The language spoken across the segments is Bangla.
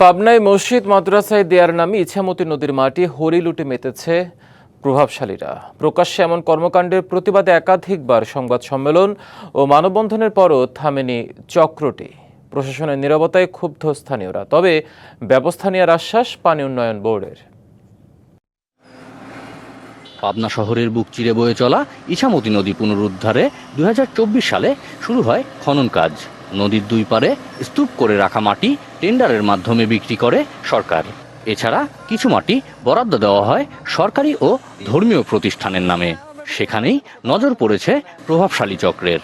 পাবনায় মসজিদ মাদ্রাসায় দেয়ার নামে ইছামতি নদীর মাটি হরি লুটে মেতেছে প্রভাবশালীরা। প্রকাশ্যে এমন কর্মকাণ্ডের প্রতিবাদে একাধিকবার সংবাদ সম্মেলন ও মানববন্ধনের পরও থামেনি চক্রটি। প্রশাসনের নীরবতায় ক্ষুব্ধ স্থানীয়রা, তবে ব্যবস্থা নেওয়ার আশ্বাস পানি উন্নয়ন বোর্ডের। পাবনা শহরের বুক চিরে বয়ে চলা ইছামতি নদী পুনরুদ্ধারে 2024 সালে শুরু হয় খনন কাজ। নদীর দুই পারে স্তূপ করে রাখা মাটি টেন্ডারের মাধ্যমে বিক্রি করে সরকার। এছাড়া কিছু মাটি বরাদ্দ দেওয়া হয় সরকারি ও ধর্মীয় প্রতিষ্ঠানের নামে। সেখানেই নজর পড়েছে প্রভাবশালী চক্রের।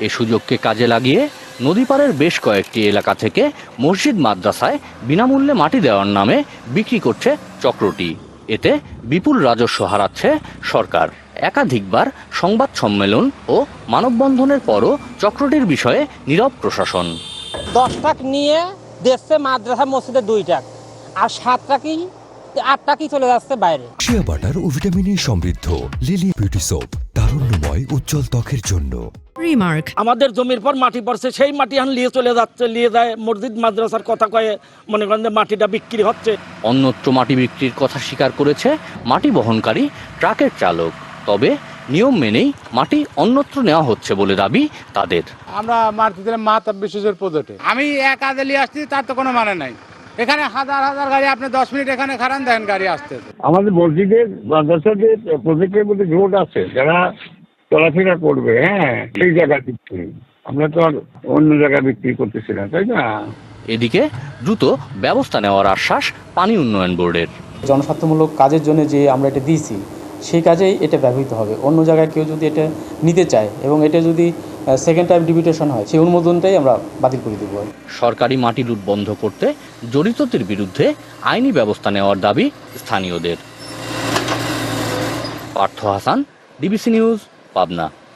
এ সুযোগকে কাজে লাগিয়ে নদীপাড়ের বেশ কয়েকটি এলাকা থেকে মসজিদ মাদ্রাসায় বিনামূল্যে মাটি দেওয়ার নামে বিক্রি করছে চক্রটি। এতে বিপুল রাজস্ব হারাচ্ছে সরকার। একাধিকবার সংবাদ সম্মেলন ও মানববন্ধনের পরও চক্রটির বিষয়ে নীরব প্রশাসন। 10 টাকা নিয়ে দেশে মাদ্রাসা মসজিদে 2 টাকা, আর 7 টাকাই 8 টাকাই চলে যাচ্ছে বাইরে। শিয়া বাটার ও ভিটামিনে সমৃদ্ধ লিলি বিউটি সোপ, তারুণ্যময় উজ্জ্বল ত্বকের জন্য। রিমার্ক, আমাদের জমির পর মাটি পড়ছে, সেই মাটি এখন নিয়ে চলে যাচ্ছে, নিয়ে যায় মসজিদ মাদ্রাসার কথা কয়ে মনে করেন যে মাটিটা বিক্রি হচ্ছে। অন্যত্র মাটি বিক্রির কথা স্বীকার করেছে মাটি বহনকারী ট্রাকের চালক। তবে নিয়ম মেনেই মাটি অন্যত্র নেওয়া হচ্ছে বলে দাবি তাদের। আমরা মাটি দিলে মাথা বিশেষের প্রজেক্টে আমি এক আদে নিয়ে আসছি, তার তো কোনো মানে নাই। এখানে হাজার হাজার গাড়ি, আপনি 10 মিনিট এখানে খারান দেখেন গাড়ি আসতে। আমাদের মসজিদের মাদ্রাসাদের প্রজেক্টের মধ্যে রোড আছে, যারা চলাফেরা করবে, সেই জায়গায় বিক্রি। আমরা তো আর অন্য জায়গায় বিক্রি করতেছি না, তাই না? এদিকে দ্রুত ব্যবস্থা নেওয়ার আশ্বাস পানি উন্নয়ন বোর্ডের। জনস্বার্থমূলক কাজের জন্য যে আমরা এটা দিয়েছি, সেই কাজেই এটা ব্যবহৃত হবে। অন্য জায়গায় কেউ যদি এটা নিতে চায় এবং এটা যদি সেকেন্ড টাইম ডিভিটেশন হয়, সেই অনুমোদনটাই আমরা বাতিল করে দেব। সরকারি মাটি লুট বন্ধ করতে জড়িতদের বিরুদ্ধে আইনি ব্যবস্থা নেওয়ার দাবি স্থানীয়দের। Partha Hasan, DBC news, Pabna.